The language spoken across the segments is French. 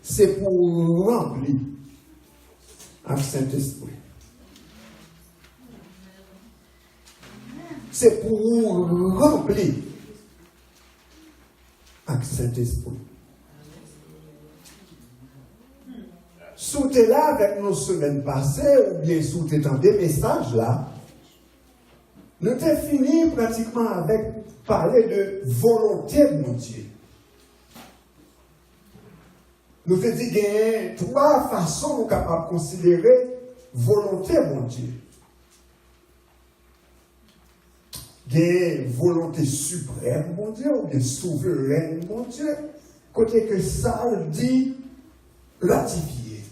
c'est pour remplir avec Saint-Esprit. C'est pour remplir avec Saint-Esprit. Si tu es là avec nos semaines passées, ou bien si tu es dans des messages là, nous avons fini pratiquement avec parler de volonté de mon Dieu. Nous avons dit qu'il y a trois façons nous capables de considérer volonté de mon Dieu. Il y a volonté suprême, mon Dieu, ou bien souveraine, mon Dieu, côté que ça dit ratifier.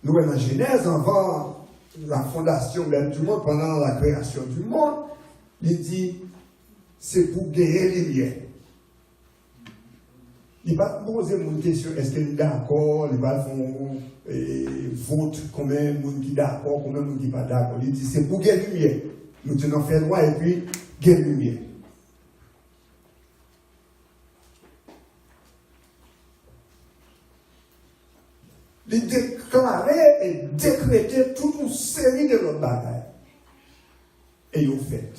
Nous, dans la Genèse, avant la fondation même du monde, pendant la création du monde, il dit, c'est pour gagner les liens. Il va poser une question, est-ce qu'il est d'accord, il va faire vote, combien de monde qui est d'accord, combien de monde qui n'est pas d'accord. Il dit, c'est pour gagner les liens. Nous tenons fait droit et puis gagner les liens. Il déclarait et décrétait toute une série de notre bagages. Et ils ont fait.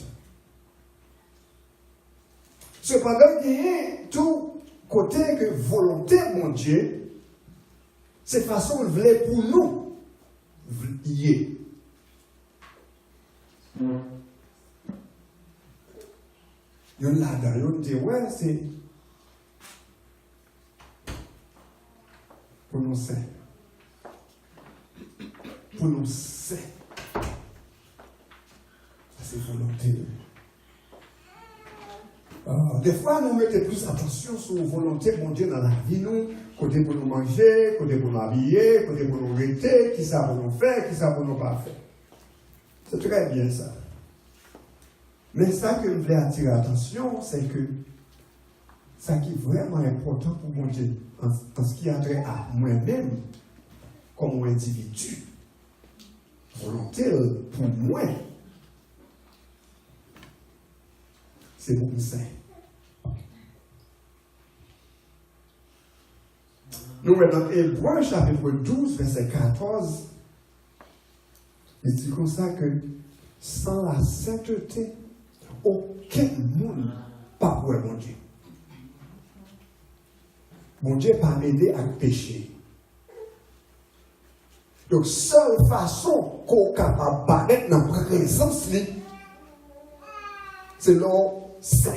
Cependant, il y a tout côté que volonté, mon Dieu, c'est façon de voulait pour nous. Y est. Il y en a là, il dit, ouais, c'est pour nous saints. Pour nous saints. C'est volonté. Des fois, nous mettons plus attention sur la volonté de mon Dieu dans la vie, nous. Côté pour nous manger, côté pour nous habiller, côté pour nous rester, qui ça pour nous faire, qui ça pour nous pas faire. C'est très bien ça. Mais ça que je voulais attirer l'attention, c'est que ça qui est vraiment important pour mon Dieu, en ce qui a trait à moi-même, comme individu. Volonté pour moi, c'est beaucoup sain. Nous, dans Hébreux, chapitre 12, verset 14, il dit comme ça que sans la sainteté, aucun monde pas pour mon Dieu. Mon Dieu pas m'aider à pécher. Donc, seule façon qu'on est capable de paraître dans la présence, c'est l'homme saint.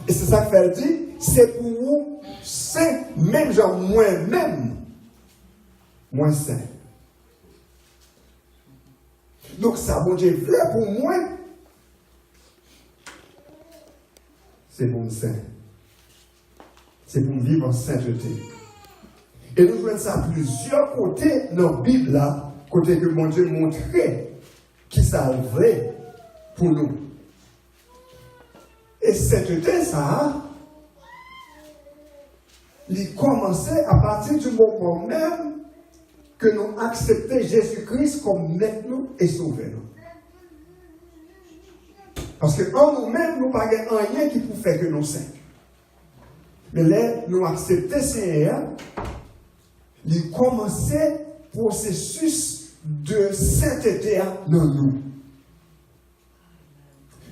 Et c'est ça qu'elle dit, c'est pour vous saint, même genre moi-même, moins saint. Donc, ça, mon Dieu, vrai pour moi, c'est pour me saint. C'est pour vivre en sainteté. Et nous voyons ça à plusieurs côtés dans la Bible, là, côté que mon Dieu montrait qui ça vrai pour nous. Et sainteté, ça, il commençait à partir du moment même que nous acceptons Jésus-Christ comme maître et sauveur. Parce qu'en nous-mêmes, nous n'avons rien qui peut faire que nous saints. Mais là, nous acceptons Seigneur, il commençait le processus de sainteté dans nous.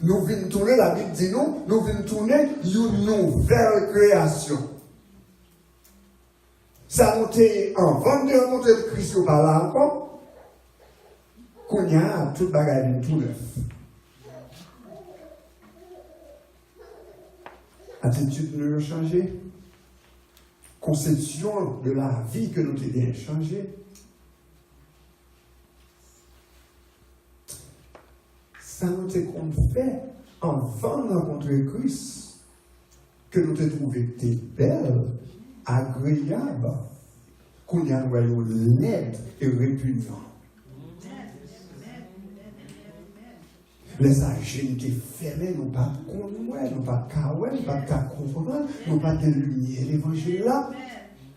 Nous venons tourner, la Bible dit nous venons tourner une nouvelle création. Ça a monté en 22 montées de Christ par là encore, qu'on y a tout bagage tout neuf. Attitude nous a changé. Conception de la vie que nous avons changé. Ça nous est qu'on fait avant de rencontrer Christ, que nous avons trouvé belle, agréable, qu'on y a noyau laide et répugnant. Les agents qui fermés, nous pas de connaître, nous pas de caouer, nous pas de comprendre, nous pas de lumière. L'évangile là,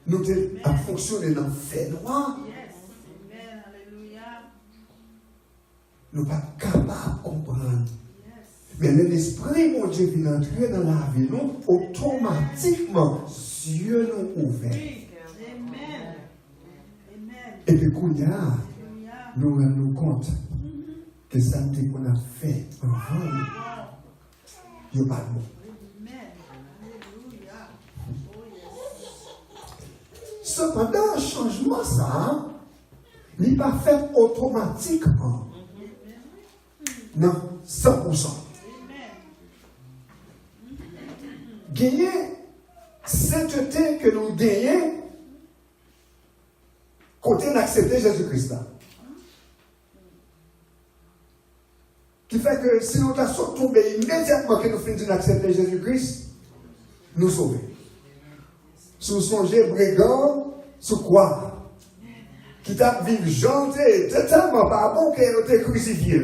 nous avons fonctionné dans le fait noir. Nous pas capables de comprendre. Mais l'esprit, mon Dieu, vient entrer dans la vie, nous, automatiquement, yeux nous ouverts. Et puis, nous rendons compte que ça qu'on a fait avant, il n'y a pas de mots. Cependant, le changement, ça, il n'est pas fait automatiquement. Non, 100%. Gagner sainteté que nous gagnons, côté d'accepter Jésus-Christ. Qui fait que si nous sommes tombés immédiatement que nous finissons d'accepter Jésus-Christ, nous sauvons. Sous songer brigand, sous quoi? Qui t'a vivre gentil, totalement pas bon qu'elle a été crucifié.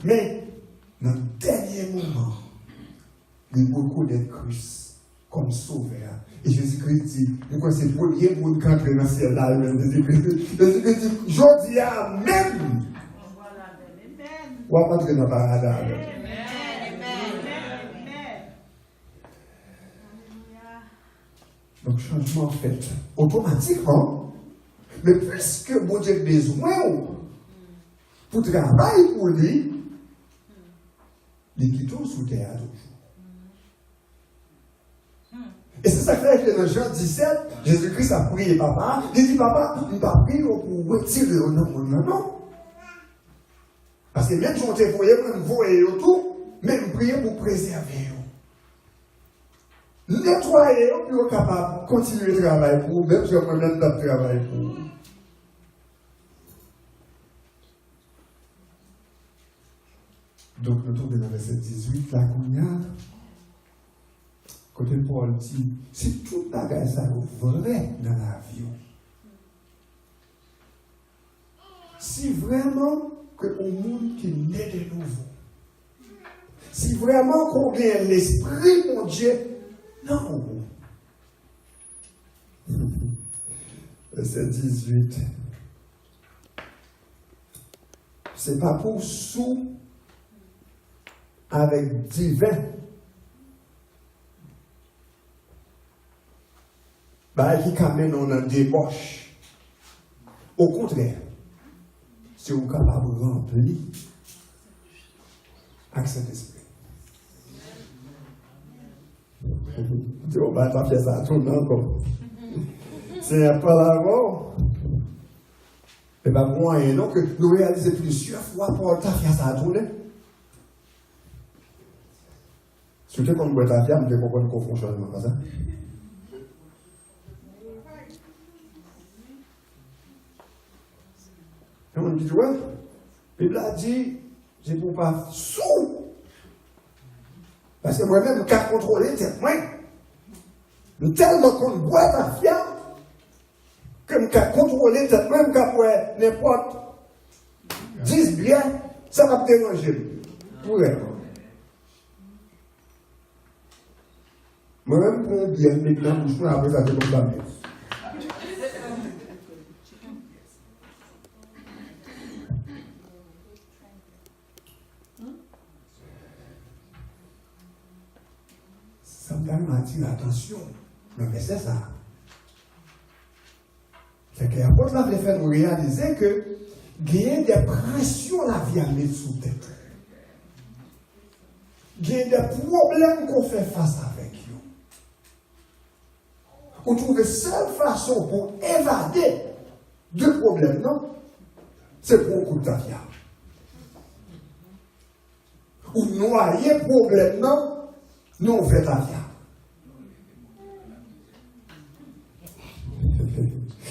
Mais, dans le dernier moment, il beaucoup d'être Christ comme sauveur. Et Jésus-Christ dit, c'est le premier monde qui entre dans le ciel là, Jésus-Christ dit, je dis Amen. Ou à entrer dans le paradis. Donc, changement fait automatiquement. Mais puisque mon Dieu a besoin pour travailler pour lui, il quitte sous terre toujours. Et c'est ça que fait que dans Jean 17, Jésus-Christ a prié papa. Il dit, papa, il ne va pas prier pour retirer le nom, non. Parce que même si on te voyait, on voyait tout, même prier pour préserver. Nettoyer, puis on est capable de continuer le travail pour vous, même si on même pas de travail pour vous. Donc, nous tombons dans le verset 18, la cognade. Côté Paul dit, si tout bagage ça vrai dans la vie, si vraiment que au monde qui naît de nouveau, si vraiment qu'on gagne l'esprit, mon Dieu, non. Verset 18. C'est pas pour sous avec divin. Qui amène on en débauche. Au contraire, si vous êtes capable de remplir avec cet esprit. Tu vas pas faire ça tout le temps. C'est un peu l'avant. Et bien, moi, et non, que nous réalisons plusieurs fois pour ta faire ça tout le temps. Surtout quand vous êtes à faire, vous devez comprendre qu'on fonctionne comme ça. Et on dit, ouais, puis là, dit, je ne peux pas sous. Parce que moi-même, je peux contrôler tellement. Mais tellement qu'on boit la fière, que je peux contrôler tellement, je peux n'importe 10 bien, ça va me déranger. Vraiment. Moi-même, pour un bien, maintenant, je peux après ça, comme ça. Ça me attire l'attention. Mais c'est ça. C'est que l'apôtre va faire nous réaliser que il y a des pressions la vie à mettre sous tête. Il y a des problèmes qu'on fait face avec eux. On trouve la seule façon pour évader de problèmes, non? C'est pour un coup de tafia. Ou noyer problème, non? Non, on fait tafia.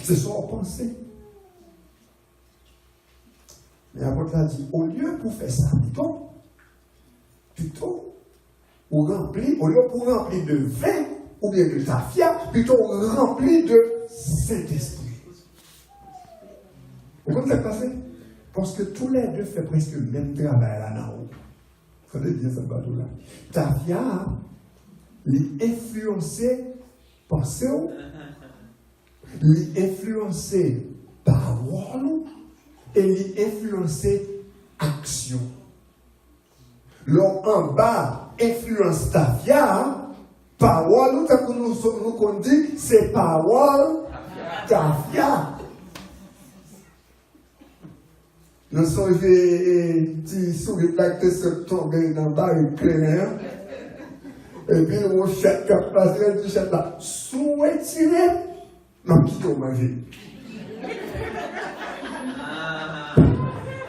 C'est son pensée. Mais l'apôtre a dit, au lieu pour faire ça, plutôt, au lieu pour remplir de vin, ou bien de tafia, plutôt rempli de Saint-Esprit. Vous comprenez ce qui s'est passé? Parce que tous les deux font presque le même travail là-haut. Il fallait dire ça bateau-là. Tafia, l'influencé pensée, l'influencé parole et l'influencé action. L'homme en bas influence ta vie, parole, nous qu'on dit, c'est parole ta vie. Nous sommes des souris qui se tombent dans le bas éclairé. Et puis, mon chef qui a passé, il dit, chef là, sous-étiré, non, qui t'a mangé.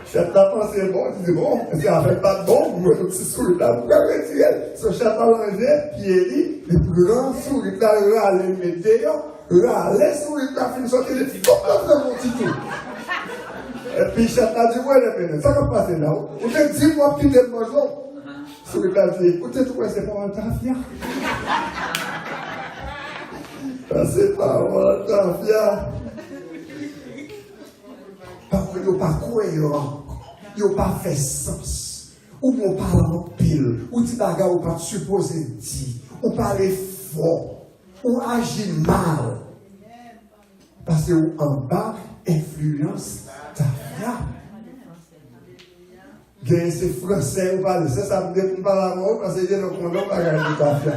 Chef là, pensé bon, il dit, bon, ça fait pas de bon, moi, le petit souris là, vous pouvez retirer. Ce chef là, mangé, puis il dit, les plus grands souris là, râler, mettez, râler, souris là, fin de sortir, il dit, faut pas faire mon petit tout. Et puis, chef là, dit, ouais, ça va passer là. Vous avez dit, moi, qui t'es mangé. Sur le clavier, peut-être que c'est pas un tafia. C'est pas un tafia. Parce qu'il n'y a pas cohérent. Il n'y a pas fait sens. Ou on parle en pile. Ou dit bagarre ou pas supposé dire. Ou parle fort. Ou agit mal. Parce que en bas, influence tafia. C'est français ou pas, ça me dit pas la mort parce que j'ai le condom à gagner de café.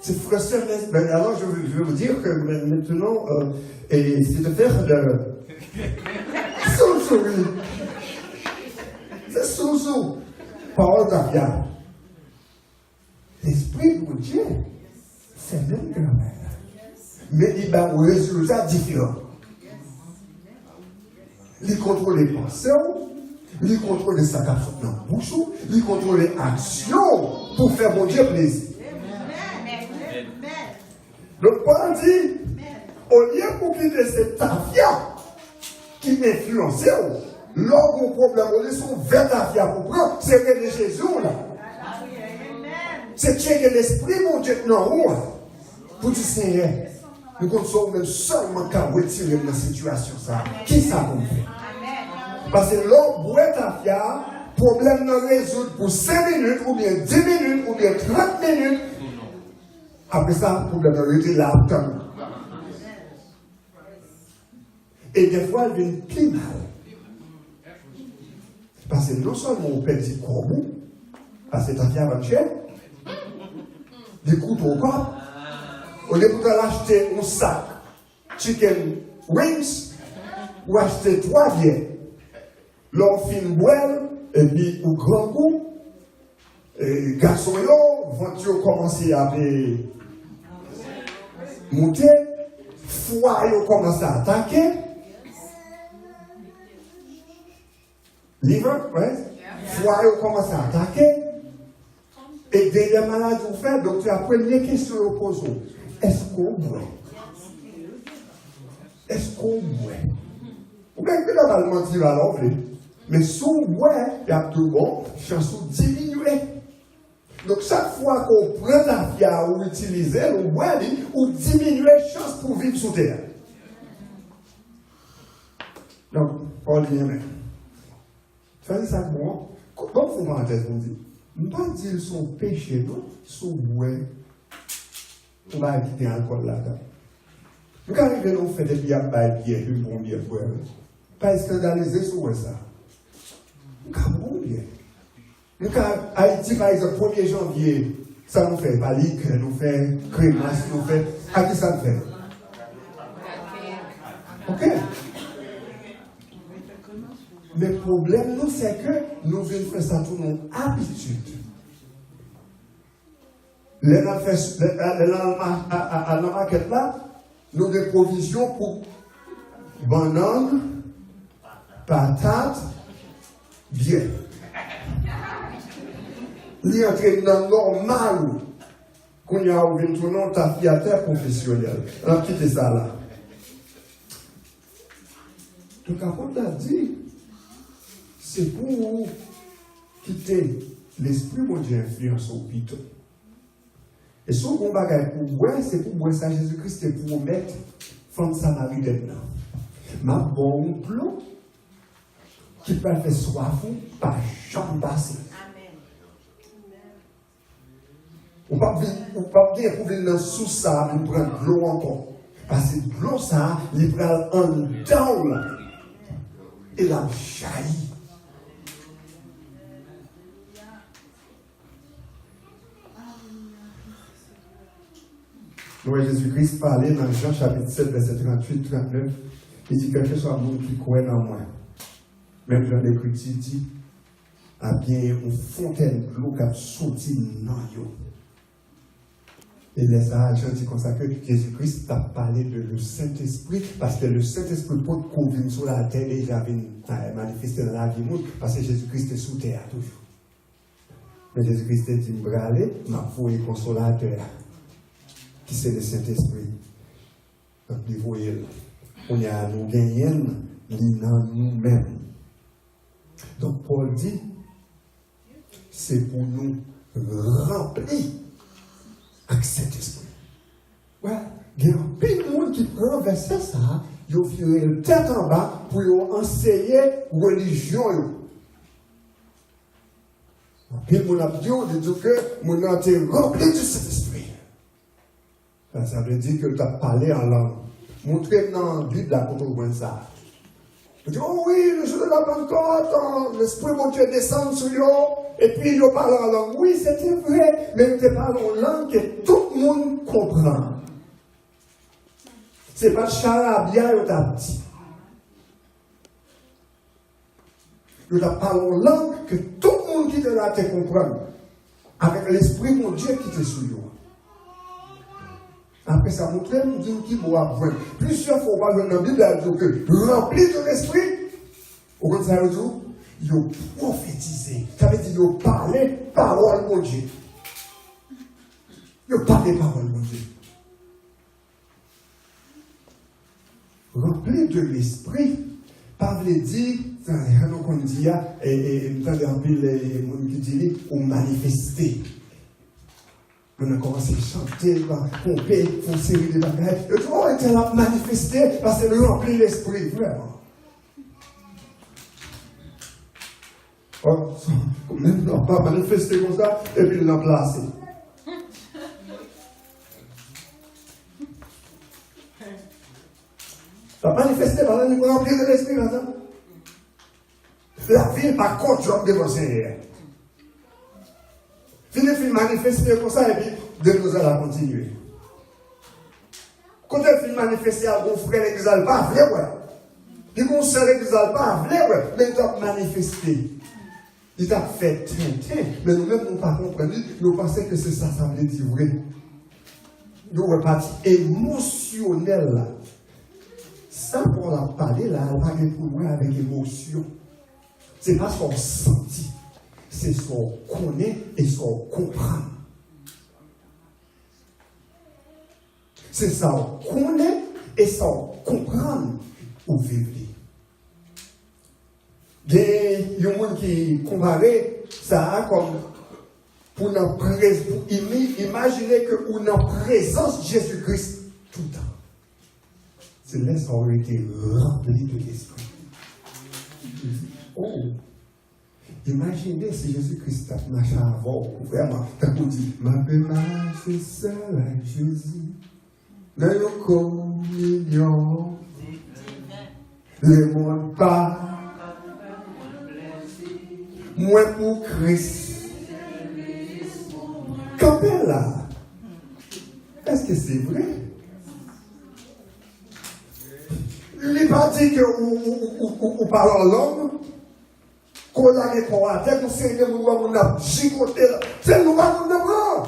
C'est français, mais alors je vais vous dire que maintenant, c'est de faire de. Sous-souris. C'est sous-sous. Parole d'Afia. L'esprit de Dieu, c'est même grand-mère. Mais il a un résultat différent. Il contrôle les pensées. Il contrôle sa capsule dans la bouche, il contrôle l'action pour faire mon Dieu plaisir. Donc, Paul dit, au lieu pour quitter cette tafia qui m'influence, lors mon problème, on est sur 20 tafia pour prendre, c'est que de Jésus là. C'est que l'esprit, mon Dieu, non, pour dire, Seigneur, nous comptons même seulement qu'à retirer dans cette situation. Qui ça qu'on fait? Parce que l'homme boit ta fière, problème ne résout pour 5 minutes, ou bien 10 minutes, ou bien 30 minutes. Après ça, le problème ne résout là. Et des fois, il vient plus mal. Parce que non seulement on perd du corbeau, parce que ta fière va cher, des couteaux au corps, au lieu de l'acheter un sac chicken wings, ou acheter 3 bières. L'on fin boire, et puis au grand coup, garçon yo, voiture commence à monter, foie yo commence à attaquer, liver, ouais, foie yo commence à attaquer, et derrière malade vous faites, donc la première question que vous posez, est-ce qu'on boit? Est-ce qu'on boit? Ou bien que normalement tu vas l'enlever. Mais si on boit, il y a tout bon, chance de diminuer. Donc chaque fois qu'on prend la fière ou utilise, on boit, ou diminuer la chance pour vivre sous terre. Donc, Paul dit, mais, fais ça pour moi. Comme vous parenthèse, on dit, ne pas dire son péché, non, son bois, on va éviter l'alcool là-dedans. Nous, quand arrivons, on fait des bières, une bonne bière, pas scandaliser sur ça. Nous, quand Haïti, par exemple, 1er janvier, ça nous fait balique, nous fait crémasse, nous fait. À qui ça nous fait? Ok? Mais le problème, nous, c'est que nous venons faire ça pour nos habitudes. Les à la maquette là, nous avons des provisions pour bananes, patates, bien. Il entre dans le normal qu'on y a ouvert tout le monde, ta fille à terre professionnelle. Alors, quittez ça là. Donc, quand on a dit, c'est pour quitter l'esprit, mon Dieu, influence au piton. Et son bon bagage pour boire, c'est pour boire ça Jésus-Christ, c'est pour mettre femme samaritaine là. Ma bon plan qui peut faire soif ou pas jamais passer. On ne peut pas bien pour venir sous ça, nous prendre de l'eau encore. Parce que de l'eau ça, il prend en down et la jaillit. Nous voyons Jésus-Christ parler dans Jean chapitre 7, verset 38-39. Il dit quelque chose à monde qui croit dans moi. Même dans l'Écriture dit, a bien une fontaine de l'eau qui a sorti dans yo. Et les agents disent comme ça que Jésus-Christ a parlé de le Saint-Esprit, parce que le Saint-Esprit peut convenir sur la terre et déjà manifester dans la vie monde, parce que Jésus-Christ est sous terre toujours. Mais Jésus-Christ a dit, m'bralé, m'a fouillé consolateur, qui c'est le Saint-Esprit. Donc, vous voyez, on y a nous gagnons, dans nous-mêmes. Donc, Paul dit, c'est pour nous remplir avec cet esprit. Ouais, il y a plein de monde qui prend verset ça, ils ont viré le tête en bas pour enseigner religion. Puis mon abdion de dire que mon a été rempli de cet esprit. Ça veut dire que tu as parlé en langue. Montrez dans la Bible la contre ça. Tu dis, oh oui, le jour de la Pentecôte, l'Esprit de Dieu descend sur eux, et puis ils parlent en langue. Oui, c'était vrai, mais ils parlent en langue que tout le monde comprend. Ce n'est pas charabia, ils t'ont dit. Ils parlent en langue que tout le monde qui est là te comprend. Avec l'Esprit de Dieu qui te suit. Après ça, montre nous dit qui boit point. Plusieurs fois, on va dans la Bible, que rempli de l'esprit, au contraire, ils ont prophétisé. Ça veut dire qu'ils ont parlé parole de Dieu. Ils ont parlé parole de Dieu. Rempli de l'esprit, Pavel dit, on dit, et nous avons les gens qui disent, ou manifester. On a commencé à chanter, à pomper, à faire série de bagages. Et tout le monde était là manifesté parce que nous remplit l'esprit, vraiment. Oh, même on pas manifester comme ça, et puis l'a placé. Ça manifesté parce que nous remplit de l'esprit, maintenant. La vie, par contre, job de Seigneur. Fini manifester comme ça, et puis de nous allons continuer. Quand elle finit manifester à mon frère l'exal pas, vrai, ouais. Puis mon soeur l'exal pas, vrai, ouais. Mais il t'a manifesté. Il t'a fait tintin. Mais nous-mêmes, nous pas compris. Nous pensons que c'est ça, ça veut dire vrai. Nous repartis émotionnel. Ça, pour la parler, là, elle va pour moi avec émotion. C'est pas son senti. C'est son connaît et son comprendre. C'est ça, on connaît et son comprendre au vivre. Il y a des gens qui comparent ça comme pour imaginer que nous en présence de Jésus-Christ tout le temps. C'est là ça aurait été rempli de l'esprit. Oh! Imaginez si Jésus-Christ a marché avant, vraiment, t'as dit, ma paix marche seul avec Jésus, dans nos communions, le monde pas, moi pour Christ. Quand elle là, est-ce que c'est vrai? Il n'est pas dit qu'on parle en langue. Qu'on a les poids, dès qu'on sait que nous avons gigoté, c'est nous avons de bras.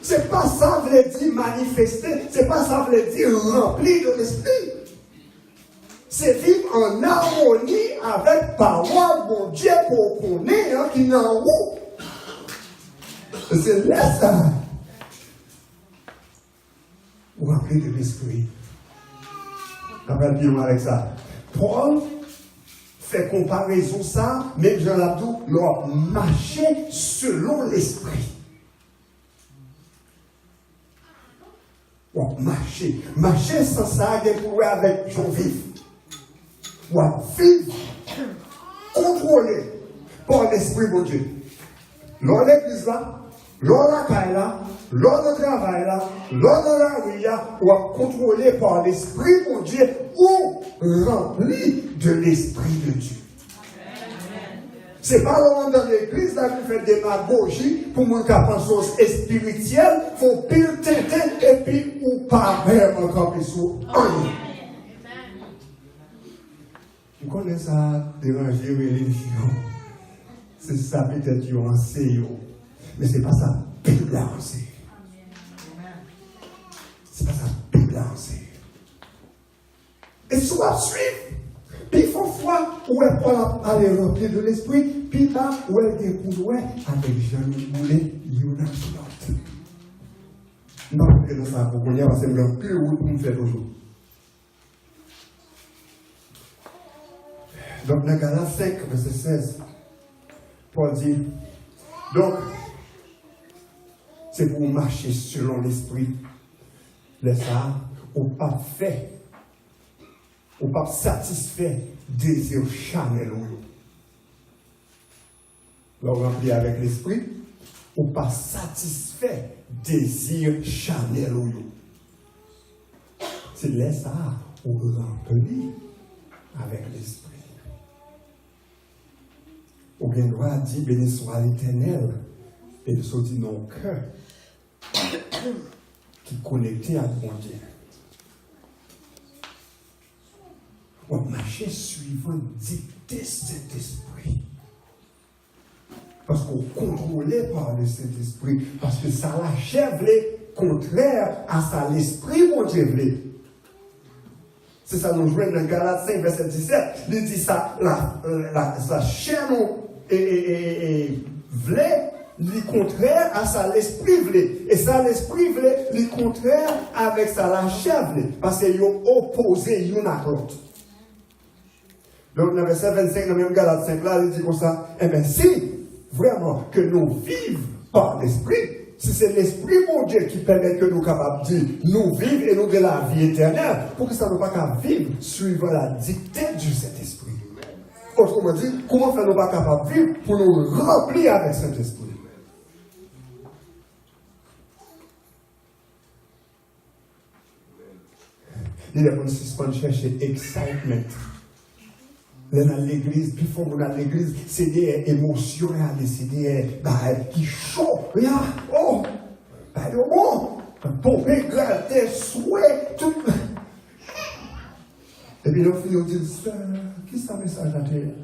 C'est pas ça veut dire manifester, c'est pas ça veut dire rempli de l'esprit. C'est vivre en harmonie avec parole de Dieu qu'on connaît, hein, qui est en haut. C'est là ça. Ou rempli de l'esprit. Rappelle bien avec ça. Paul fait comparaison ça, mais Jean Labdou leur marchait selon l'esprit. Ou marcher. Marcher sans ça, il pourrait avec Jean vivre. Ou vivre, contrôlé par l'esprit de Dieu. Lors de l'église là, lors de la caille là, lors de travail là, lors de la rue là, ou contrôlé par l'esprit de Dieu ou rempli de l'esprit de Dieu. C'est pas l'homme dans l'église là qui fait des démagogie pour mon capacité spirituelle, faut pile tenter et puis ou pas vraiment camper sur un. Vous connaissez ça, déranger religion. C'est ça peut-être qu'ils ont enseigné. Mais c'est pas ça, Bible a enseigné. C'est pas ça, Bible a enseigné. Et soit suivre. Puis il faut voir où est Paul aller remplir de l'esprit, puis là où est le pour avec Jean-Boulet, Yonah Slot. Non, je ne sais pas pourquoi il y a assez de plus haut pour me faire aujourd'hui. Donc, dans Galates 5, verset 16, Paul dit, donc, c'est pour marcher selon l'esprit. Laisse ça, au pas fait. Ou pas satisfait désir charnel ou le rempli avec l'esprit, ou pas satisfait désir charnel ou c'est laisse ça ou rempli avec l'esprit. Ou bien droit dit béni soit l'Éternel et de sortir nos cœurs qui connecté à mon Dieu. On marchait suivant dicté cet esprit. Parce qu'on contrôlait par le Saint-Esprit. Parce que ça l'achève contraire à ça l'esprit mon Dieu. C'est ça nous jouons dans Galates 5, verset 17. Il dit ça, la chair et voulait, le contraire à ça l'esprit voulait. Et ça l'esprit voulait, le contraire avec ça la chair voulait. Parce qu'ils ont opposé l'un à l'autre. Donc, dans le verset 25, dans le même Galates 5, là, il dit comme ça, eh bien, si vraiment que nous vivons par l'esprit, si c'est l'esprit, mon Dieu, qui permet que nous capables de dire, nous vivons et nous de la vie éternelle, pour que ça ne soit pas qu'à vivre suivant la dictée du Saint-Esprit. Autrement dit, comment faire nous pas capables de vivre pour nous remplir avec Saint-Esprit? Il est pour nous suspendre chercher excitement. Dans l'église, puis faut dans l'église, c'est des émotions, c'est des qui chaud, oh, pomper, gratter, souhait, tout. Et puis, nous finissons de dire, qui ça message à terre?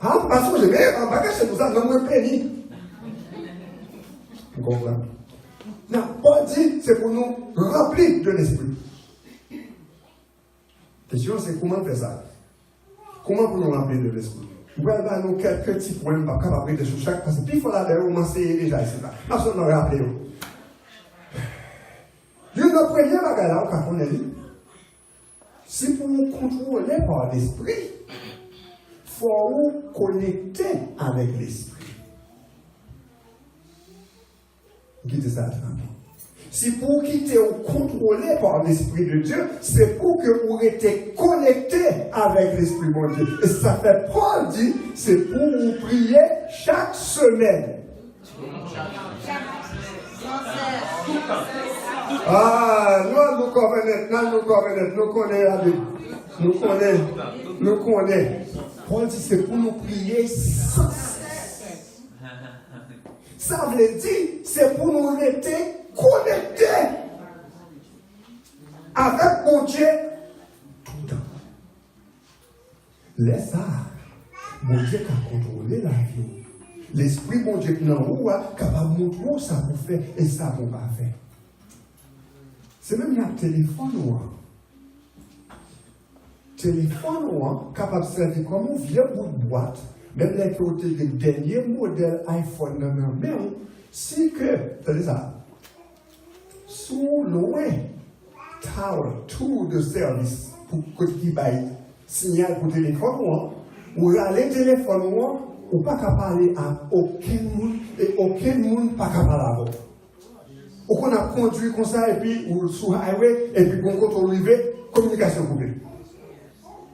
Ah, parce que je vais en bagage, c'est pour ça, non, moi, péni. Vous comprenez? Non, Paul dit, c'est pour nous remplir de l'esprit. La question, c'est comment faire ça? Comment pour nous remplir de l'esprit? Nous avons quelques petits points, pas capable de sur chaque, parce que puis il faut la d'ailleurs, on s'est déjà ici là. Parce qu'on a rappelé. Dieu nous premier bagage là, quand on est dit, si pour nous contrôler par l'esprit, il faut nous connecter avec l'esprit. Quittez ça, si pour quitter ou contrôler par l'Esprit de Dieu, c'est pour que vous restez connecté avec l'Esprit de Dieu. Et ça fait Paul dit, c'est pour vous prier chaque semaine. Ah, nous connaissons, nous connaissons la Bible. Nous connaissons. Paul dit, c'est pour nous prier sans cesse. Ça veut dire, c'est pour nous rester connecté avec mon Dieu tout le temps. Laisse ça. Mon Dieu qui a contrôlé la vie. L'esprit, mon Dieu, qui est en haut, capable de montrer ça pour faire et ça pour pas faire. C'est même le téléphone. Téléphone, capable de servir comme un vieux bout de boîte. Même les côtés du dernier modèle iPhone, même, si que, c'est ça. Sous loin, tower, tour de service pour qu'il y ait signal pour téléphone, ou aller téléphone, ou pas qu'à parler à aucun monde, et aucun monde pas qu'à parler à vous. Ou qu'on a conduit comme ça, et puis, ou sur highway, et puis qu'on compte arriver, communication coupée.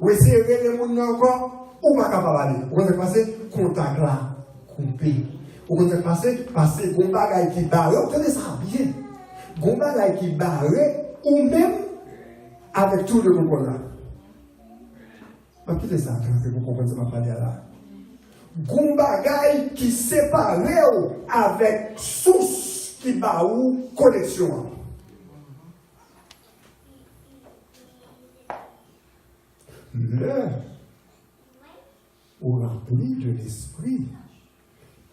Ou essayer de les gens encore, ou pas qu'à parler. Ou qu'on a passé, contact là, coupé. Ou qu'on a passé, qu'on bagaille qui barre, vous tenez ça bien. Gomba qui barré ou même avec tout le monde là. Qui est ça quand vous comprenez ce que je parle là? gon bagay qui sépare avec source qui ba ou connexion. Le ou rempli de l'esprit,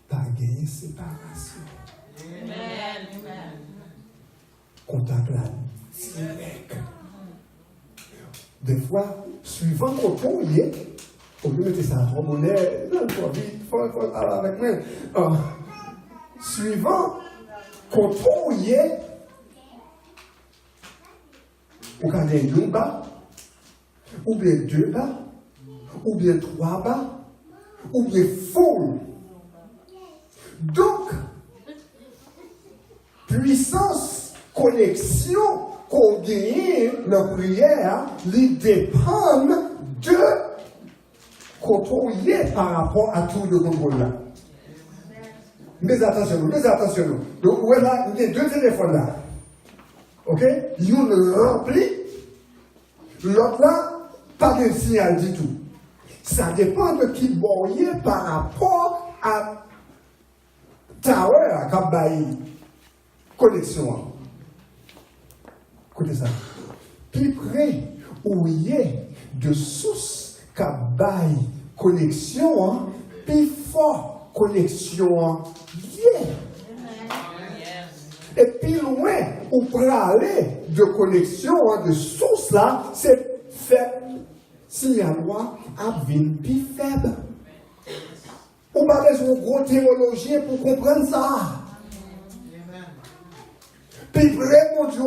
pas gagné séparation. Amen. Contact là, direct. Des fois, suivant quand on y est, au lieu de mettre ça en monnaie, il faut vite, parler avec moi. Suivant quand on y est, on a des 2 bas, ou bien 2 bas, ou bien 3 bas, ou bien full. Donc, puissance, connexion qu'on gagne dans la prière, il dépend de quand on y est par rapport à tout le contrôle là. Mais attention. Donc, voilà, il y a 2 téléphones là. Ok? Il y en a rempli, l'autre là, pas de signal du tout. Ça dépend de qui boyer par rapport à Tower, à Kabaï, connexion. Écoutez ça. Plus près où il y a de source Kabaï, connexion, plus fort connexion. Et puis loin, où pour aller de connexion, de source là, c'est faible. Si la loi a vu plus faible. On va besoin de gros théologien pour comprendre ça. Puis vraiment Dieu,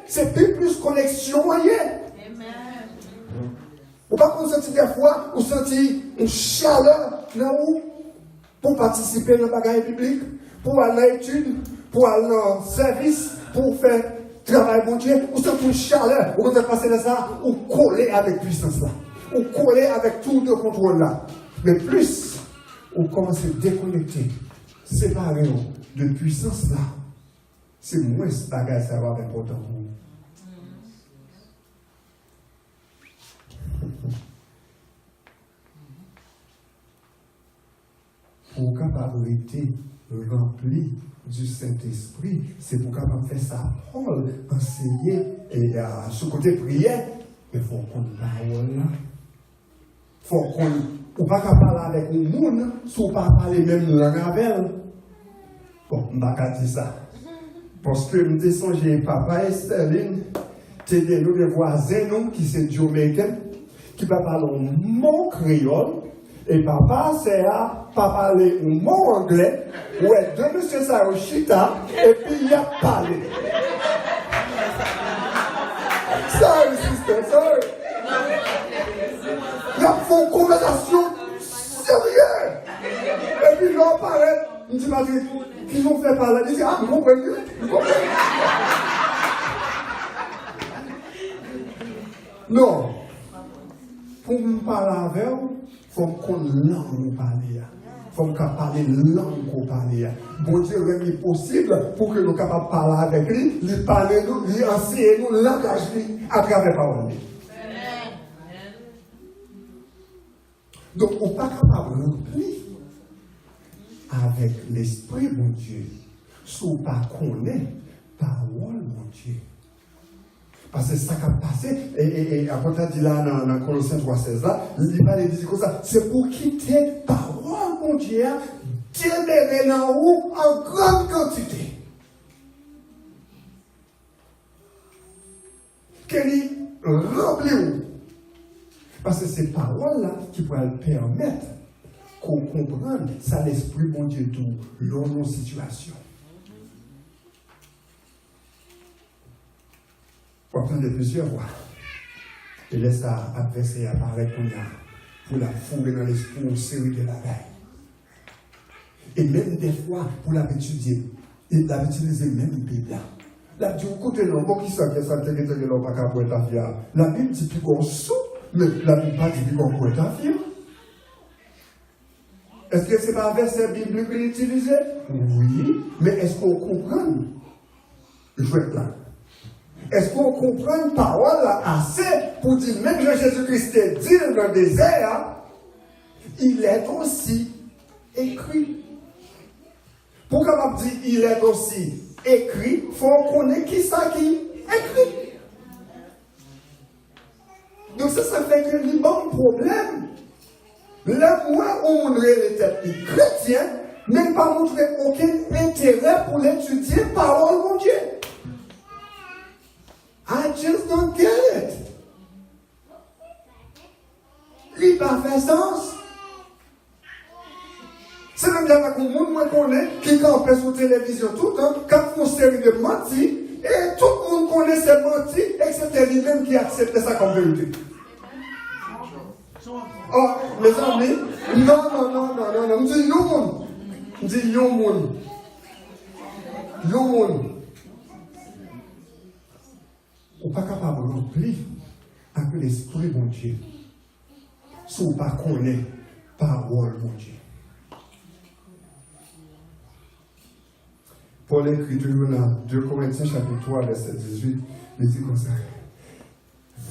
c'est plus connexion. Ou pas qu'on sentit des fois, on sentit une chaleur pour participer dans le bagage public, pour aller à l'étude, pour aller dans le service, pour faire travail bon Dieu, ou sentit une chaleur, ou quand on passer de ça, ou coller avec puissance là, ou coller avec tout le contrôle là. Mais plus, on commence à déconnecter, séparer de puissance là, c'est moins ce bagage ça va être important pour vous. Pour capacité remplie du Saint-Esprit, c'est pour capable faire ça, Paul, enseigner et ce côté prière, il faut qu'on parle. Il faut qu'on ne pas parler avec le monde, si on ne pas parler même langue avec elle. Bon, je ne vais pas dire ça. Parce que je me songé, papa et Sterling, c'est des voisins qui sont jamaïcains, qui ne parlent pas mon créole. Et papa, c'est à parler un mot anglais, ouais, deux monsieur ça au chita, et puis il a parlé. Sorry, sister, sorry. Il a fait une conversation sérieuse. Et puis j'en parlais, il dit, qu'ils ont fait parler, il dit, ah, vous comprenez, vous comprenez. Non. Pour me parler avec vous, il faut qu'on langue parler. Il faut qu'on parle langue qu'on parle. Bon Dieu rend possible pour que nous capables de parler avec lui, lui parler nous, lui enseigner nous, langage à travers la parole. Donc, on n'est pas capable de remplir avec l'esprit, mon Dieu, si on ne connaît pas parole, mon Dieu. Parce que ça qui a passé, et après on a dit là dans Colossiens 3,16 là, il va dire comme ça, c'est pour quitter parole, mon Dieu, demeurer dans vous en grande quantité. Qu'elle remplit. Parce que ces paroles-là qui pourraient permettre qu'on comprenne ça l'esprit, mon Dieu, tout dans nos situations. Pourtant, de plusieurs fois, il laisse l'adversaire apparaître pour la fourrer dans l'esprit une série de bagailles. Et même des fois, pour l'étudier, il l'a utilisé même la Bible. La Bible, écoutez, non, bon, qui ça, qui ça, qui ça, qui l'on va pas ta fille. La Bible dit plus qu'on sou, mais la Bible pas dit plus qu'on peut ta fille. Est-ce que c'est pas un verset biblique qu'il utilisait? Oui, mais est-ce qu'on comprend? Je vais être là. Est-ce qu'on comprend une parole assez pour dire, même Jésus-Christ dit dans le désert, il est aussi écrit. Pour qu'on dise il est aussi écrit, il faut qu'on ait qui ça qui écrit. Donc ça fait que le bon problème. Là, moi, on montrait les têtes chrétiens, même pas montrer aucun intérêt pour l'étudier parole de mon Dieu. I just don't get it. Il n'a pas fait sens. C'est même là que le monde connaît, qui campait sur télévision tout le temps, quand ils font série de mentis, et tout le monde connaît ces mentis, et c'est lui-même qui accepte ça comme vérité. Oh, mes amis, non, je dis non, je dis non, on n'est pas capable de remplir avec l'esprit bon Dieu, si on ne connaît pas parole bon Dieu. Paul écrit toujours dans 2 Corinthiens chapitre 3, verset 18, il dit comme ça.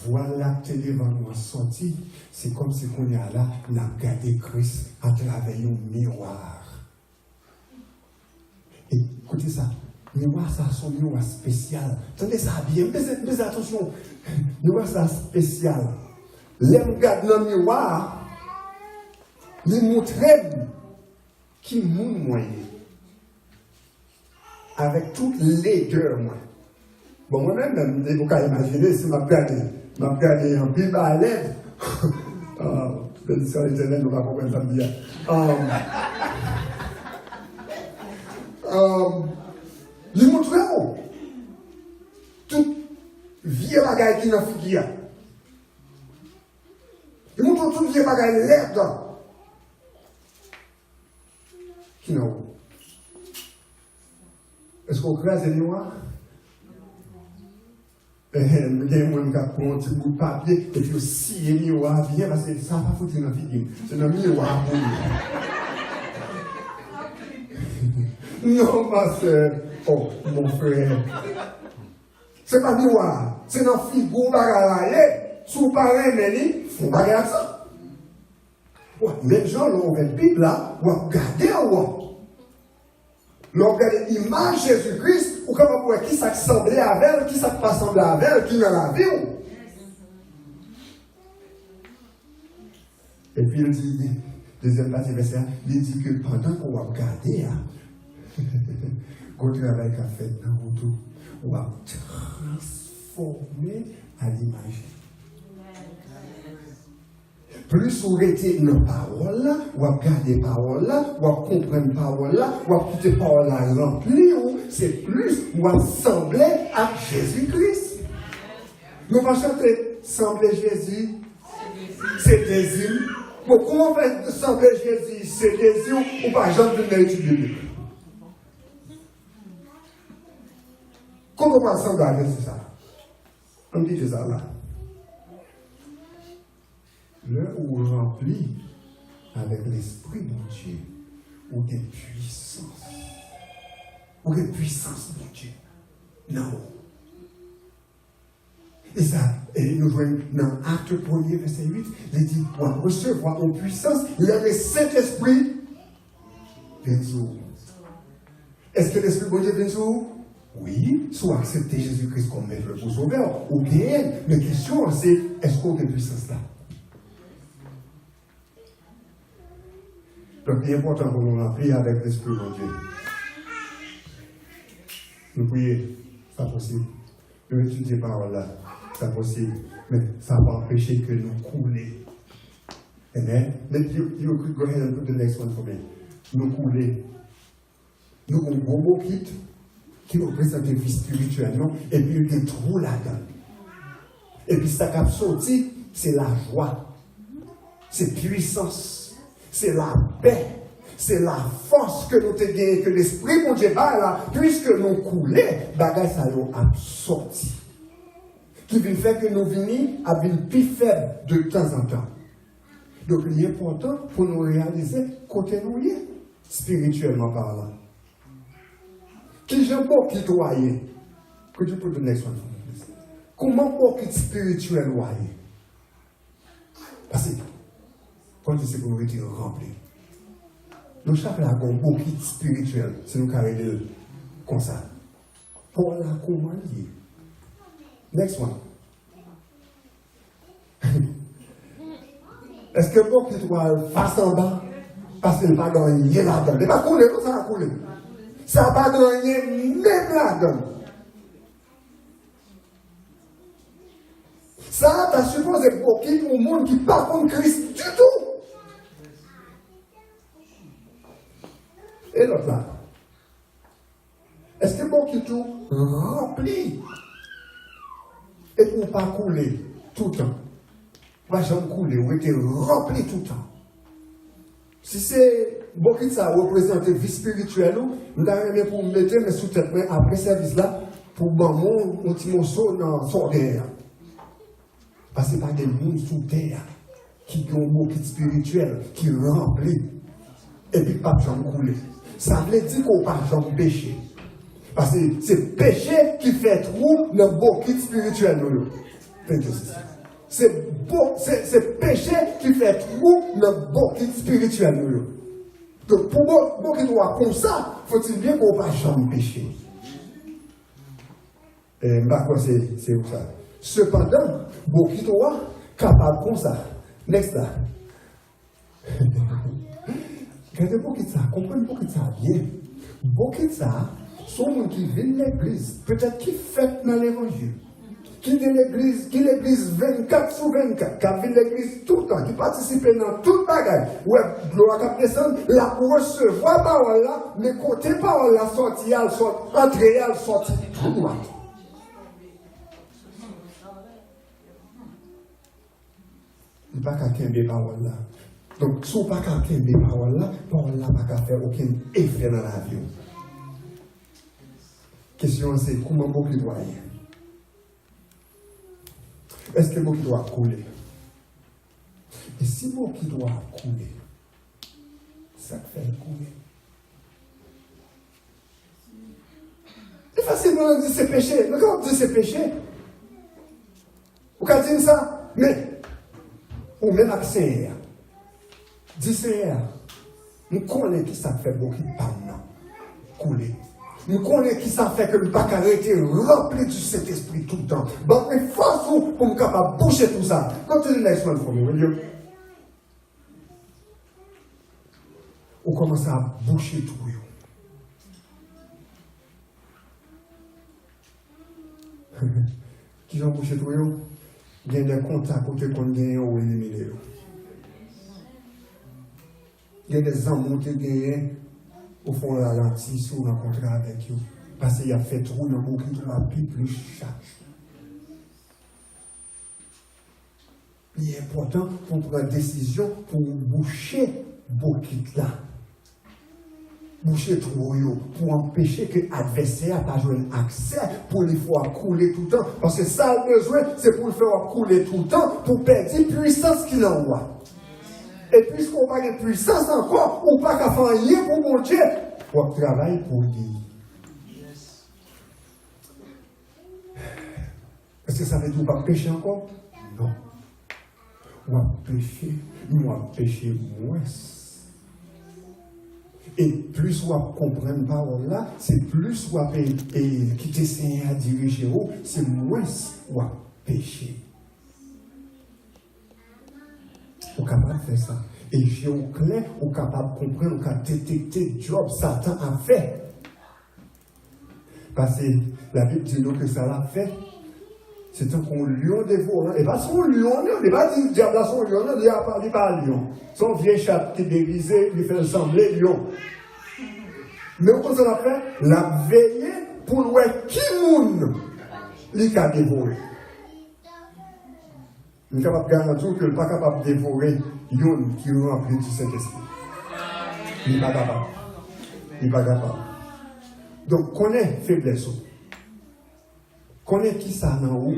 Voilà que l'événement sorti, c'est comme si on est là, on a regardé Christ à travers un miroir. Et écoutez ça, miroir, ça a son miroir spécial. Attendez ça bien, mais attention, miroir, ça spécial. L'homme regarde dans le miroir, il montre qui moun moyen. Avec toute laideur, moi. Bon, moi-même, vous pouvez imaginer si je regardé un Bible à l'aide. Bénédiction éternelle, nous ne va pas comprendre ça bien. Il montre tout vieux bagaille qui n'a figure. Il montre tout vieux bagaille l'aide. Qui n'a pas. Est-ce qu'on crase les noirs? Il y a des gens qui prennent un petit bout de papier et puis aussi les miroirs bien parce que ça ne va pas foutre dans la figure. C'est un miroir pour nous. Non, ma soeur. Oh, mon frère. C'est pas miroir. C'est un figure bagarre. Sous pareil, mais il faut bagarre ça. Les gens, l'ont ouvert la Bible là, ou regarder. L'on regarde l'image de Jésus-Christ, ou comment voir qui ça semblait avec elle, qui ça pas semblait avec elle, qui n'a la vie. Et puis il dit, deuxième partie verset, il dit que pendant qu'on va regarder, qu'on travaille qu'a fait dans votre, on va transformer à l'image. Plus vous restez dans la parole, ou à garder la parole, ou à comprendre la parole, ou à écouter la parole remplie, c'est plus ou à sembler à Jésus-Christ. Nous pas chanter sembler Jésus, c'est désir. Bon, comment on fait sembler Jésus, c'est désir, ou pas jamais de l'étude. Comment on va sembler à Jésus ça? On dit ça là. Là où on remplit avec l'esprit de Dieu, ou des puissances. Ou des puissances de Dieu. Non. Et ça, et nous voyons dans Acte 1er, verset 8, il dit, on va recevoir en puissance le Saint-Esprit vient sur vous. Est-ce que l'Esprit de Dieu vient sur vous? Oui, soit accepter Jésus-Christ comme maître pour sauveur, ou bien, la question c'est, est-ce qu'on a une puissance là? Donc, il est important pour nous prier avec l'Esprit de Dieu. Nous prier, c'est possible. Nous étudier la parole là, c'est possible. Mais ça va empêcher que nous couler. Amen. Let you could go ahead and put the next one for me. Nous couler. Nous avons un gros mot qui représente une vie spirituelle, non? Et puis il y a des trous là-dedans. Et puis ça qui a sorti, c'est la joie. C'est puissance. C'est la paix, c'est la force que nous avons gagnée, que l'Esprit de Dieu va là, puisque nous coulons, bagage ça nous a sorti. Qui vient faire que nous venons à une plus faible de temps en temps. Donc il est important pour nous réaliser côté nous y est, spirituellement parlant. Qui j'aime pas qui doyer. Could you put the next one for me, please? Comment pour qu'il spirituel doyer? Parce que quand c'est pour nous être rempli. Donc, chaque là, un bouquet spirituel, c'est nous carré comme ça. Pour la commander. Next one. Est-ce que bon qu'il doit face en bas? Parce qu'il n'a pas gagné là-dedans. Il n'a pas coulé, ça va couler. Ça n'a pas gagné même là-dedans. Ça, t'as supposé pour qui pour le monde qui part contre Christ du tout. Et l'autre là. Est-ce que bon qui tout rempli? Et pour ne pas couler tout le temps. Pas jamais couler, ou était rempli tout le temps. Si c'est bon qui ça représente vie spirituelle, nous avons pour mettre mes sous-têtes après service là, pour bon un petit morceau dans son derrière. Parce que ce n'est pas des gens sous terre qui ont beaucoup spirituel, qui remplit, et puis pas jamais couler. Ça veut dire qu'on ne peut pas jamais pécher. Parce que c'est péché qui fait trou dans beaucoup spirituel. C'est péché qui fait trou dans beaucoup spirituel. Donc pour beaucoup qui doit comme ça, faut-il bien qu'on ne peut pas jamais pécher. Et quoi c'est où ça? Cependant, beaucoup qui doit capable comme ça. Next là. Regardez beaucoup de ça, comprenez beaucoup de ça bien. Beaucoup de ça sont gens qui viennent de l'église, peut-être qui fêtent dans l'évangile, qui l'église 24 sur 24, qui viennent de l'église tout le temps, qui participent dans tout le bagage. Ouais, gloire à descendre, là pour recevoir la parole là, mais côté parole là, sortie, elle sort, entrée, elle sortie, tout droit. Il n'y a pas qu'à des paroles là. Donc, si on n'a pas qu'à des paroles là n'a pas qu'à faire aucun effet dans la vie. La question c'est comment beaucoup doit y aller. Est-ce que beaucoup doit couler? Et si beaucoup doit couler, ça fait couler. C'est facile de dire c'est péché. Mais quand on dit c'est péché, vous pouvez dire ça, mais ou même avec Seigneur. Dis Seigneur, nous connaissons qui ça fait beaucoup de panne, couler. Nous connaissons qui ça fait que nous ne pouvons pas arrêter rempli du Saint-Esprit tout le temps. Bon, mais force pour nous capable de boucher tout ça. Continue next one for me, will you? On commence à boucher tout. Qui ont bouché tout? Il y a des contacts côté qu'on gagne ou éliminer. Il y a des amours qui gagnent au fond de la lentille sur un contrat avec eux. Parce qu'il a fait trop dans beaucoup qui doit plus chaque. Il est important pour prendre une décision pour boucher beaucoup là. Boucher trop pour empêcher que l'adversaire n'a pas joué accès pour les faire couler tout le temps. Parce que ça a besoin, c'est pour le faire couler tout le temps, pour perdre la puissance qu'il envoie. Et puisqu'on n'a pas de puissance encore, on n'a pas qu'à faire rien pour mon Dieu. On travaille pour lui. Est-ce que ça veut dire qu'on ne va pas pécher encore? Non. On va pécher, nous allons pécher moins. Et plus on comprend la parole là, c'est plus on va quitter Seigneur à diriger, c'est moins on va pécher. On est capable de faire ça. Et j'ai au clair, on est capable de comprendre, on est détecter le job Satan a fait. Parce que la Bible dit nous que ça l'a fait. C'est un lion dévorant. Et pas son lion, il n'est pas dit que diable a son lion, il n'est pas lion. Son vieil chat qui est déguisé, il fait sembler lion. Mais au contraire, ça l'a fait, la veillé pour voir qui moun il a dévoré. Il est capable de garantir qu'il n'est pas capable de dévorer lion qui est rempli du Saint-Esprit. Il n'est pas capable. Il n'est pas capable. Donc, connais faiblesse. Connais qui ça dans haut,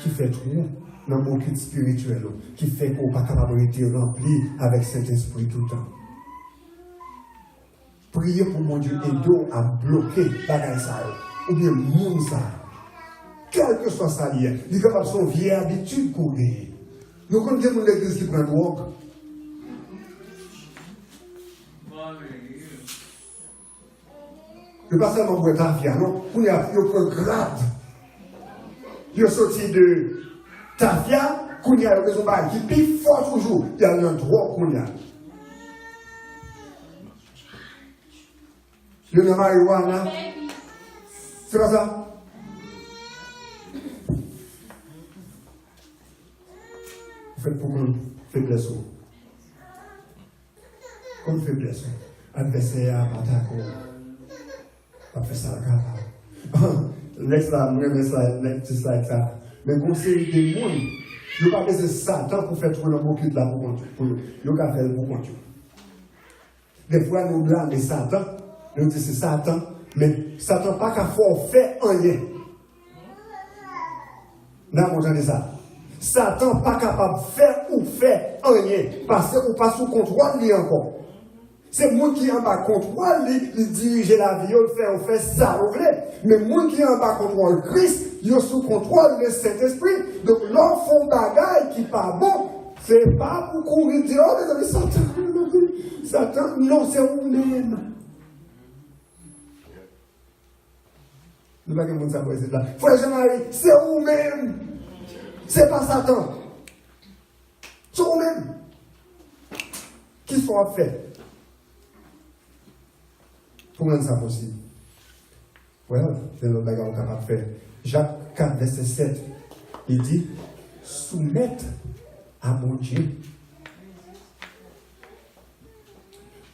qui fait trop dans mon culte spirituel, qui fait qu'on n'est pas capable d'être rempli avec Saint-Esprit tout le temps. Priez pour mon Dieu et d'eau à bloquer la ça, ou bien moun ça. Quel que soit ça lié, il est capable de son vieille habitude pour gagner. Nous connaissons l'église qui prend drogue. Je ne pas seulement pour être affaire, non. Il y a un grade. Il est sorti de Tafia, qu'on y a le raison qui est plus fort toujours. Il y a un droit qu'on y a. Le nom marijuana, c'est pas ça? Vous faites pour une faiblesse. Comme faiblesse. Adversaire, attaque. Pas fait ça la carte. Next là, next slide ça. Mais conseil des monde, il n'y a pas besoin de Satan pour faire trouver le mot de la pour contrôler. Il n'y a pas faire pour contrôler. Des fois, nous blâmons Satan. Nous disons c'est Satan. Mais Satan n'a pas qu'à faire rien. Là, vous entendez ça. Satan n'est pas capable de faire rien. Parce qu'on passe sous contrôle lui encore. C'est moi qui en bas contrôle, il dirige la vie, on fait ça, on fait. Mais moi qui en bas contrôle Christ, il est sous contrôle le Saint-Esprit. Donc l'enfant bagaille qui n'est pas bon, c'est pas pour courir dire, oh, mais Satan, Satan, non, c'est vous-même. Nous ne pouvons pas savoir c'est là. Frère Jean-Marie, c'est vous-même. C'est pas Satan. C'est vous-même. Qui sont faits? Comment c'est possible? Voilà, c'est le bagage qu'on est capable de faire. Jacques 4, verset 7, il dit soumettre à mon Dieu.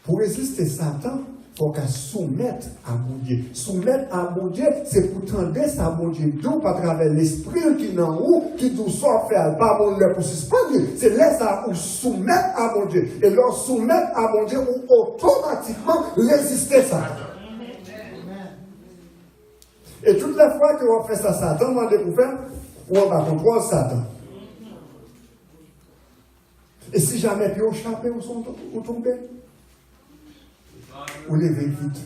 Pour résister Satan, il faut qu'elle soumette à mon Dieu. Soumettre à mon Dieu, c'est pour tendre à mon Dieu, donc à travers l'esprit qui est en haut, qui doit soit faire, pas mon Dieu pour suspendre. C'est là ça où soumettre à mon Dieu. Et leur soumettre à mon Dieu, ou automatiquement résister Satan. Et toutes les fois qu'on fait ça, Satan, on va découvrir, on va contrôler Satan. Et si jamais puis on échappe ou tomber, ou lever vite.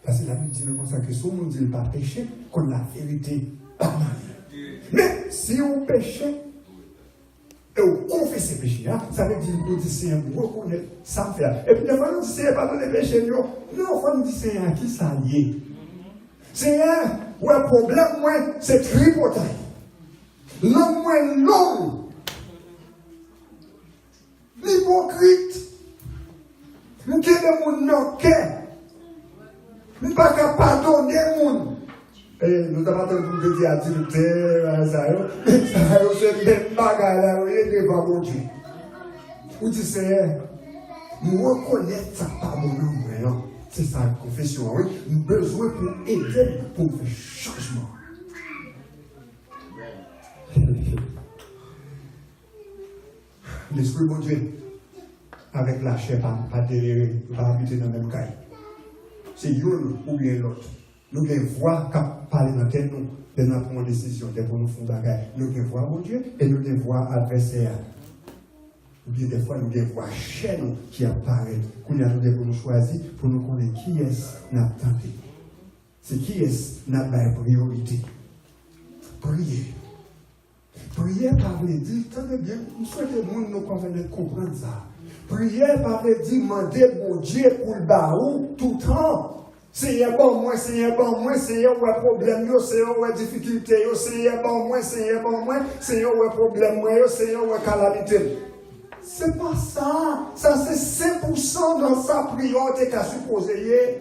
Parce que la Bible dit comme ça que si on ne dit pas péché, qu'on la vérité pas mal. Mais si on péché, et on confesse ses péchés, ça veut dire que c'est un bon reconnaître, ça fait. Et puis des fois, on dit c'est pas dans les péchés, non, on va dire c'est un qui s'allie. C'est un problème, moi, c'est tripotaille. L'homme, moi, non. L'hypocrite. Nous qui sommes non nous ne pas qu'à pardonner les gens. Et nous avons entendu pour dire à directeur, ça c'est même bagarre là, il est devant mon Dieu. Vous dites, Seigneur, nous reconnaissons ça par mon nom. C'est ça la confession. Oui. Nous avons besoin pour aider, pour faire changement. L'esprit de Dieu, avec la chair, pas déliré, pas habiter dans le même cas. C'est l'un ou bien l'autre. Nous devons voir quand parler dans tête, nous devons prendre une décision, nous devons nous faire bagarre. Nous devons voir mon Dieu et nous devons voir l'adversaire. Ou bien des fois, nous devons voir chaîne qui apparaît. Nous devons nous choisir pour nous connaître qui est-ce notre tenté. C'est qui est-ce notre priorité. Prier. Prière par les dire, tenez bien, nous souhaitons que nous comprendre ça. Prière par les dire, demander mon Dieu pour le baou tout le temps. C'est un bon moins, c'est un bon moins, c'est un problème, c'est un difficulté, c'est un bon moins, c'est un bon moins, c'est un problème, c'est un calamité. C'est pas ça. Ça, c'est 5% dans sa priorité qu'a supposé.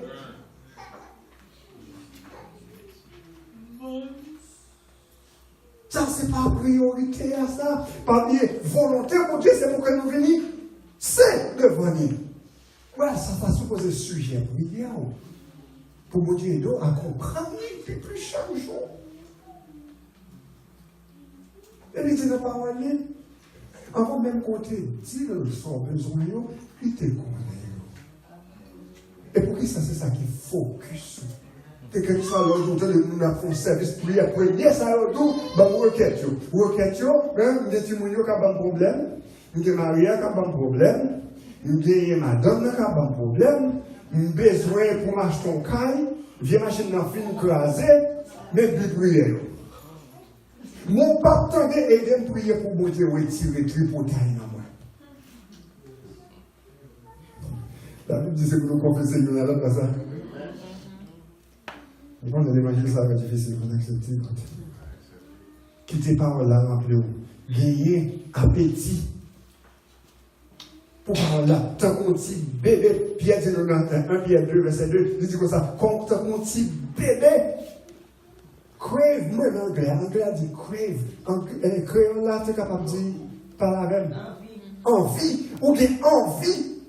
Ça, c'est pas priorité à ça. Pas bien volonté, mon Dieu, c'est pour que nous venions. C'est de venir. Voilà, ça va supposer sujet prière. Pour mon Dieu, à comprendre plus chaque jour. Et il dit la parole, avant même côté, dire son besoin, il te connaît. Et pour qui ça, c'est ça qui focus. Quelqu'un soit là, nous avons un service prière. Prière, ça a tout, vous requête. Vous requête, même des témoignages qui ont un problème, des mariés qui ont un problème, des madames qui ont un problème, besoin pour m'acheter un caille, viens machine dans le film crasé, mais puis prière. Mon papa tendait aider à prier pour mon Dieu retirer tripotaille dans moi. La Bible dit c'est pour nous confesser nous là pas ça. Et quand l'évangile ça va difficile pour accepter. Quittez parole là rappelez-vous. Gagner appétit. Pour parole là, tant qu'on dit bébé, Pierre dit dans 1 Pierre 2 verset 2, il dit comme ça, quand on dit bébé, crave, moi en anglais a dit crave. En créole là, tu es capable de dire par la même. Envie, ou bien envie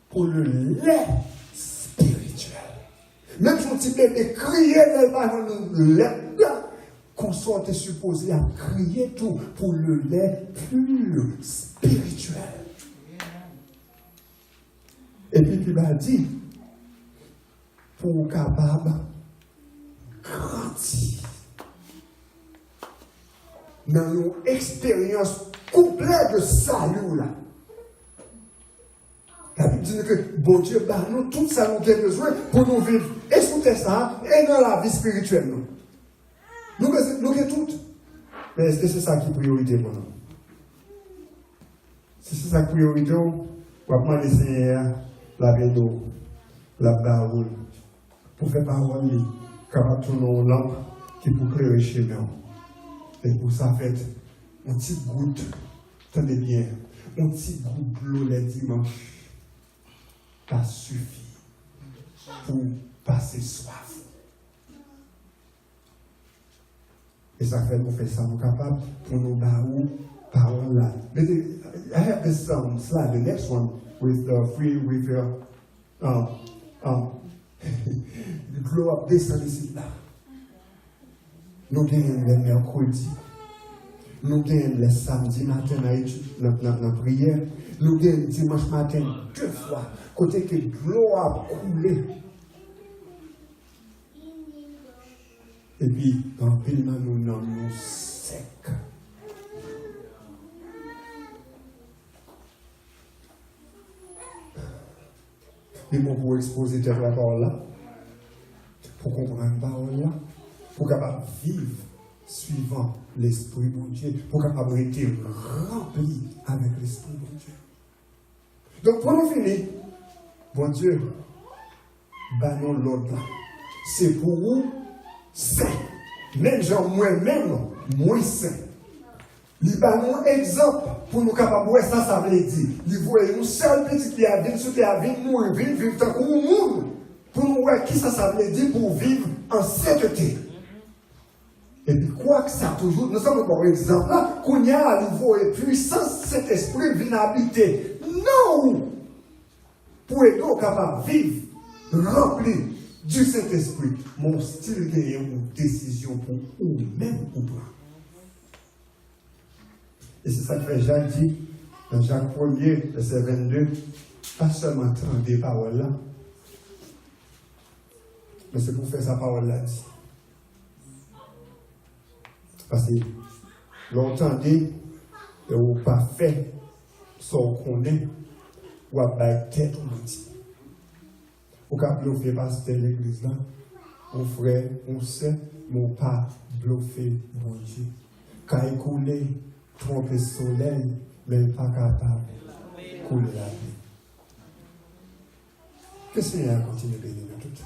pour le lait spirituel. Même si on dit bébé, crier le lait là, qu'on soit supposé à crier tout pour le lait pur spirituel. Et puis il m'a dit, pour capable grandir dans une expérience complète de salut là. La Bible dit que bon Dieu, bah, nous, tout ça nous avons besoin pour nous vivre. Et sous ça, et dans la vie spirituelle. Nous avons tout. Mais est-ce que c'est ça qui est priorité pour nous? Si c'est ça qui est priorité, on va prendre les Seigneurs, la vélo, la baroule, pour faire parole, capable de tourner une lampe qui peut créer chez nous. Et pour ça, fait, un petit goutte, tenez bien, un petit goutte de l'eau les dimanches, ça suffit pour passer soif. Et ça fait nous faire ça, nous capables pour nous barrer parole là. I have this slide, the next one, with the free refill. Glow up descend ici là. Nous gagnons les mercredis. Nous gagnons les samedis matin dans la prière. Nous gagnons dimanche matin 2 fois. Côté que glow a coulé. Et puis, en pile, nous sommes secs. Et moi, pour exposer la parole là, pour comprendre la parole là, pour capable vivre suivant l'Esprit de Dieu, pour capable être rempli avec l'Esprit de Dieu. Donc, pour nous finir, bon Dieu, nous l'ordre là. C'est pour vous, saint. Même genre moi-même, moi saint. Il va nous exemple pour nous capables de ça, ça veut dire. Il voit une seule petite qui a vécu, qui a vécu, mourir, vivre tant que monde. Pour nous voir qui ça veut dire pour vivre en sainteté. Et puis, quoi que ça toujours, nous sommes par exemple là, qu'on y a à niveau et puissance, cet esprit vient habiter. Non! Pour être capable de vivre, rempli du Saint-Esprit, mon style est une décision pour vous-même ou pas. Et c'est ça que fait Jacques dit, dans Jacques 1er, verset 22, pas seulement entendre des paroles là, mais c'est pour faire sa parole là dit. Parce que l'entendez et vous pas fait ce qu'on connaît, ou à battre tête ou menti. Au cas où vous faites passer l'église là, mon frère, on sait, mon pas bluffé, mon Dieu. Quand il coule, tromper le soleil, même pas capable de couler la vie. Que le Seigneur continue de bénir tout.